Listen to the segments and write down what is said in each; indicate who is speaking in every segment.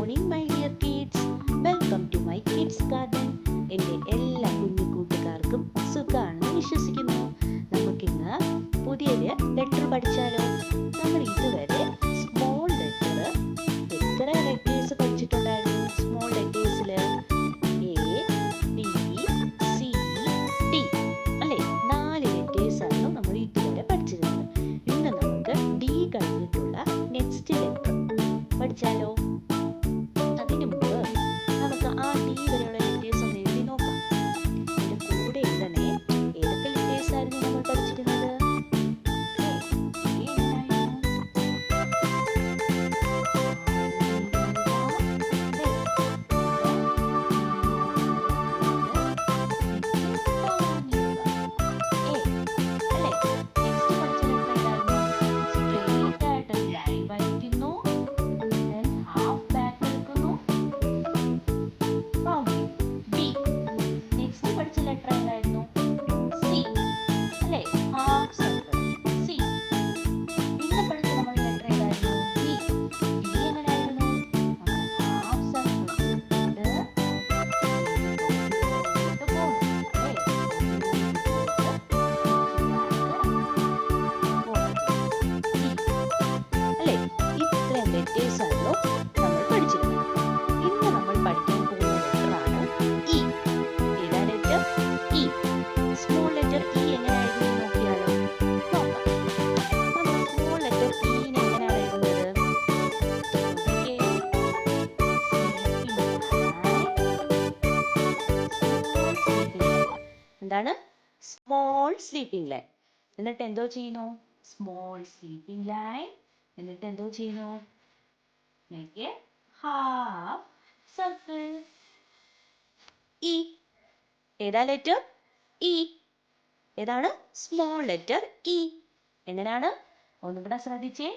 Speaker 1: Morning my dear kids. Welcome to my kids garden. എൻ്റെ എല്ലാ കുഞ്ഞു കൂട്ടുകാർക്കും സുഖമാണെന്ന് വിശ്വസിക്കുന്നു. നമുക്കിന്ന് പുതിയൊരു ലെറ്റർ പഠിച്ചാലോ? നമ്മൾ ഇതുവരെ സ്മോൾ ലെറ്റർ എത്ര ലെറ്റേഴ്സ് പഠിച്ചിട്ടുണ്ടായിരുന്നു? സ്മോൾ ലെറ്റേഴ്സിൽ ABCD അല്ലേ? 4 ലെറ്റേഴ്സായിരുന്നു നമ്മൾ ഇതുവരെ പഠിച്ചിരുന്നത്. ഇന്ന് നമുക്ക് ഡി കഴിഞ്ഞിട്ടുള്ള നെക്സ്റ്റ് ലെറ്റർ പഠിച്ചാലോ? അതിനു മുമ്പ് നമുക്ക് ആ ഡി വരെയുള്ള ലെറ്റേഴ്സ് ഒന്ന് എഴുതി നോക്കാം. ഇതിന്റെ കൂടെ എഴുതണേ. ഏതൊക്കെ ലെറ്റേഴ്സ് ആയിരുന്നു നമ്മൾ പഠിച്ചിരുന്നത്? നമ്മൾ പഠിച്ചിരുന്നത്. ഇന്ന് നമ്മൾ പഠിക്കാൻ പോകുന്ന ലെറ്ററാണ് ഇ. ഏതാ letter? E. Small letter E എങ്ങനെയായിരുന്നു നോക്കിയാലോ? നോക്കാം. നമ്മൾ സ്മോൾ ലെറ്റർ ഇനെ എങ്ങനെയാണ് എഴുതുന്നത്? എന്താണ്? Small sleeping line. എന്നിട്ട് എന്തോ ചെയ്യുന്നു? Small sleeping line. എന്നിട്ട് എന്തോ ചെയ്യുന്നു? Make a half circle. E. ഏതാ ലെറ്റർ? ഇ. ഏതാണ്? Small letter E. എങ്ങനെയാണ്? ഒന്നും കൂടെ ശ്രദ്ധിച്ചേ.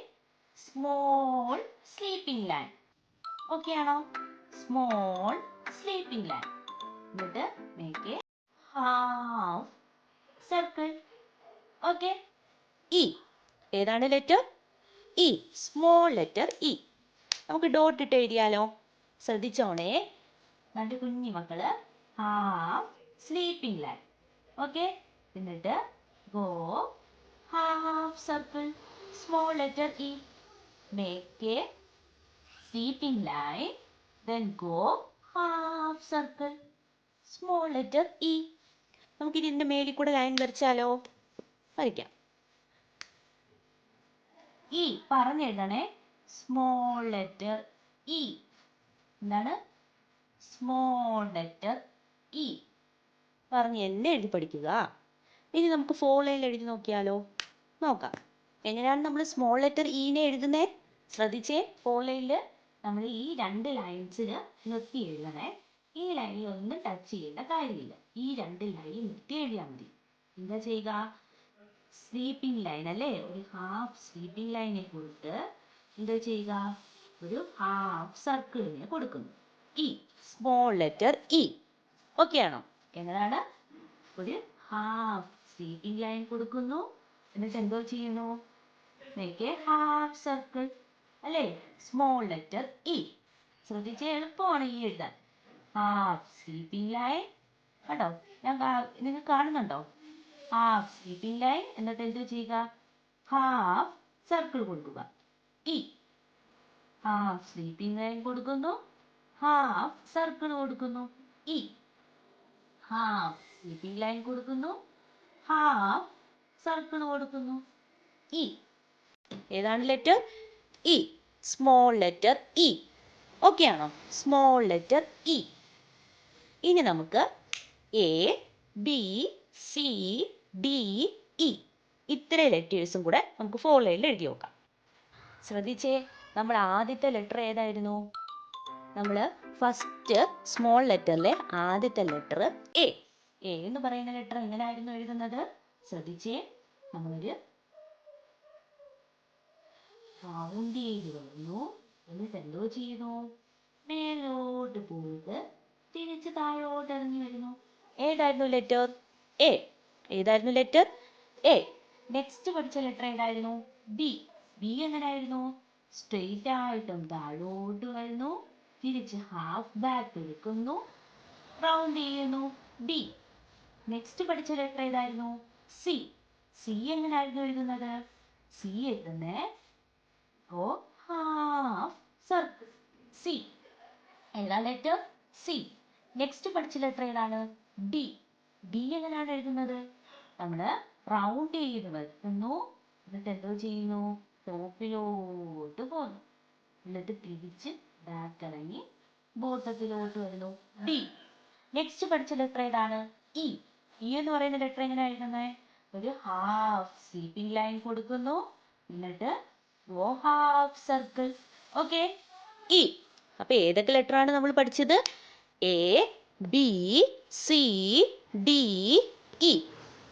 Speaker 1: Small sleeping line. ഓക്കെ ആണോ? Small sleeping line. എന്നിട്ട് make a half circle. Okay. E. ഏതാണ് letter? E. Small letter E. നമുക്ക് ഡോട്ട് ഇട്ട് എഴുതിയാലോ? ശ്രദ്ധിച്ചോണേ. രണ്ട് കുഞ്ഞു മക്കള് ഹാഫ് സ്ലീപ്പിംഗ് ലൈൻ. ഓക്കെ. എന്നിട്ട് go half circle. Small letter E. Make a sleeping line. Then go half circle. Small letter E. നമുക്ക് ഇതിന്റെ മേലിൽ കൂടെ ലൈൻ വരച്ചാലോ? വരയ്ക്കാം. ഇ പറഞ്ഞെഴുതണേ. Small letter E. എന്താണ്? സ്മോൾ ലെറ്റർ ഇ പറഞ്ഞ് എന്നെ എഴുതി പഠിക്കുക. ഇനി നമുക്ക് 4 ലൈനിൽ എഴുതി നോക്കിയാലോ? നോക്കാം. എങ്ങനെയാണ് നമ്മൾ സ്മോൾ ലെറ്റർ ഇനെ എഴുതുന്നേ? ശ്രദ്ധിച്ചേ. 4 ലൈനിൽ നമ്മൾ ഈ 2 ലൈൻസിൽ നിർത്തി എഴുതണേ. ഈ ലൈനിൽ ഒന്നും ടച്ച് ചെയ്യേണ്ട കാര്യമില്ല. ഈ 2 ലൈനിൽ നിർത്തി എഴുതിയാൽ മതി. എന്താ ചെയ്യുക? സ്ലീപ്പിംഗ് ലൈൻ അല്ലേ? ഒരു ഹാഫ് സ്ലീപ്പിംഗ് ലൈനെ കൊടുത്ത് എന്താ ചെയ്യുക? ഒരു ഹാഫ് സർക്കിളിനെ കൊടുക്കുന്നു. E. Small letter E. Okay ആണോ? എങ്ങനെയാണ്? ഒരു ഹാഫ് സ്ലീപ്പിംഗ് ലൈൻ കൊടുക്കുന്നു. എന്നിട്ട് എന്തോ ചെയ്യുന്നു? മേക്ക് എ ഹാഫ് സർക്കിൾ അല്ലേ? Small letter E. ശ്രദ്ധിച്ച് എളുപ്പമാണ് ഈ എഴുതാൻ. Half sleeping line. കണ്ടോ? നിങ്ങൾ കാണുന്നുണ്ടോ? Half sleeping line. എന്നിട്ട് എന്തോ ചെയ്യുക? ഹാഫ് സർക്കിൾ കൊടുക്കുക. ഇ. ഹാഫ് സ്ലീപ്പിംഗ് ലൈൻ കൊടുക്കുന്നു. ഹാഫ് സർക്കിൾ കൊടുക്കുന്നു. ഇ. ഹാഫ് സ്ലീപ്പിംഗ് ലൈൻ കൊടുക്കുന്നു. ഹാഫ് സർക്കിൾ കൊടുക്കുന്നു. ഇ. ഏതാണ് letter? E. Small letter E. Okay ആണോ? Small letter E. ഇനി നമുക്ക് ABCDE ഇത്രയും ലെറ്റേഴ്സും കൂടെ നമുക്ക് 4 ലൈനിൽ എഴുതി നോക്കാം. ശ്രദ്ധിച്ചേ. നമ്മൾ ആദ്യത്തെ ലെറ്റർ ഏതായിരുന്നു? നമ്മൾ ഫസ്റ്റ് സ്മോൾ ലെറ്ററിലെ ആദ്യത്തെ ലെറ്റർ എ. എ എന്ന് പറയുന്ന ലെറ്റർ എങ്ങനെയായിരുന്നു എഴുതുന്നത്? ശ്രദ്ധിച്ചേ. നമ്മളൊരു റൗണ്ട് ചെയ്ത് വരുന്നു. എന്നിട്ട് എന്തോ ചെയ്യുന്നു? മേലോട്ട് പോയിട്ട് തിരിച്ച് താഴോട്ട് ഇറങ്ങി വരുന്നു. ഏതായിരുന്നു ലെറ്റർ? എ. ഏതായിരുന്നു ലെറ്റർ? എ. നെക്സ്റ്റ് പഠിച്ച ലെറ്റർ ഏതായിരുന്നു? ബി. ബി എങ്ങനെയായിരുന്നു? സ്ട്രെയിറ്റ് ആയിട്ടും താഴോട്ട് വരുന്നു. തിരിച്ച് ഹാഫ് ബാക്ക് എടുക്കുന്നു, റൗണ്ട് ചെയ്യുന്നു. ഡി. നെക്സ്റ്റ് പഠിച്ച ലെറ്റർ ഏതായിരുന്നു? സി. സി എങ്ങനെയായിരുന്നു എഴുതുന്നത്? സി എഴുതുന്നേ ഓ ഹാഫ് സർക്കിൾ. സി ഏതാ ലെറ്റർ? സി. നെക്സ്റ്റ് പഠിച്ച ലെറ്റർ ഏതാണ്? ഡി. ഡി എങ്ങനെയാണ് എഴുതുന്നത്? നമ്മൾ റൗണ്ട് ചെയ്ത് വെക്കുന്നു, എന്നിട്ട് എന്തോ ചെയ്യുന്നു? ടോപ്പിലോട്ട് പോകുന്നു, എന്നിട്ട് തിരിച്ച് ബാക്ക് ഇറങ്ങി ബോട്ടത്തിലോട്ട് വരുന്നു. ഡി. നെക്സ്റ്റ് പഠിച്ച ലെറ്റർ ഏതാണ്? ഇ. ഇ എന്ന് പറയുന്ന ലെറ്റർ എങ്ങനെയാ എഴുതുന്നത്? ഒരു ഹാഫ് സ്ലീപ്പിംഗ് ലൈൻ കൊടുക്കുന്നു, എന്നിട്ട് ഹാഫ് സർക്കിൾ. Okay, E. അപ്പൊ ഏതൊക്കെ ലെറ്റർ ആണ് നമ്മൾ പഠിച്ചത്? A, B, C, D, E.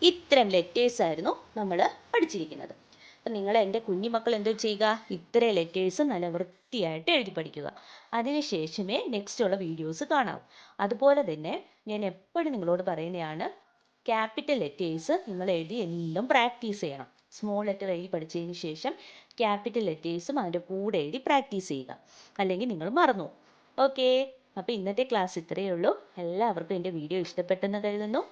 Speaker 1: ഇത്തരം ലെറ്റേഴ്സ് ആയിരുന്നു നമ്മൾ പഠിച്ചിരിക്കുന്നത്. അപ്പം നിങ്ങൾ എൻ്റെ കുഞ്ഞുമക്കൾ എന്തോ ചെയ്യുക? ഇത്രയും ലെറ്റേഴ്സ് നല്ല വൃത്തിയായിട്ട് എഴുതി പഠിക്കുക. അതിനുശേഷമേ നെക്സ്റ്റ് ഉള്ള വീഡിയോസ് കാണാവൂ. അതുപോലെ തന്നെ ഞാൻ എപ്പോഴും നിങ്ങളോട് പറയുന്നതാണ്, ക്യാപിറ്റൽ ലെറ്റേഴ്സ് നിങ്ങൾ എഴുതി എല്ലാം പ്രാക്ടീസ് ചെയ്യണം. സ്മോൾ ലെറ്റർ എഴുതി പഠിച്ചതിന് ശേഷം ക്യാപിറ്റൽ ലെറ്റേഴ്സും അതിൻ്റെ കൂടെ എഴുതി പ്രാക്ടീസ് ചെയ്യുക, അല്ലെങ്കിൽ നിങ്ങൾ മറന്നു. ഓക്കെ, അപ്പോൾ ഇന്നത്തെ ക്ലാസ് ഇത്രയേ ഉള്ളൂ. എല്ലാവർക്കും എൻ്റെ വീഡിയോ ഇഷ്ടപ്പെട്ടെന്ന് കരുതുന്നു.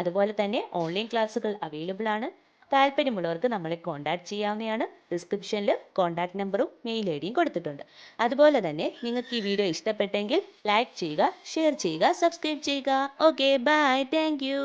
Speaker 1: അതുപോലെ തന്നെ ഓൺലൈൻ ക്ലാസ്സുകൾ അവൈലബിൾ ആണ്. താല്പര്യമുള്ളവർക്ക് നമ്മളെ കോൺടാക്ട് ചെയ്യാവുന്നതാണ്. ഡിസ്ക്രിപ്ഷനിൽ കോൺടാക്ട് നമ്പറും മെയിൽ ഐ ഡിയും കൊടുത്തിട്ടുണ്ട്. അതുപോലെ തന്നെ നിങ്ങൾക്ക് ഈ വീഡിയോ ഇഷ്ടപ്പെട്ടെങ്കിൽ ലൈക്ക് ചെയ്യുക, ഷെയർ ചെയ്യുക, സബ്സ്ക്രൈബ് ചെയ്യുക. Okay, bye, thank U.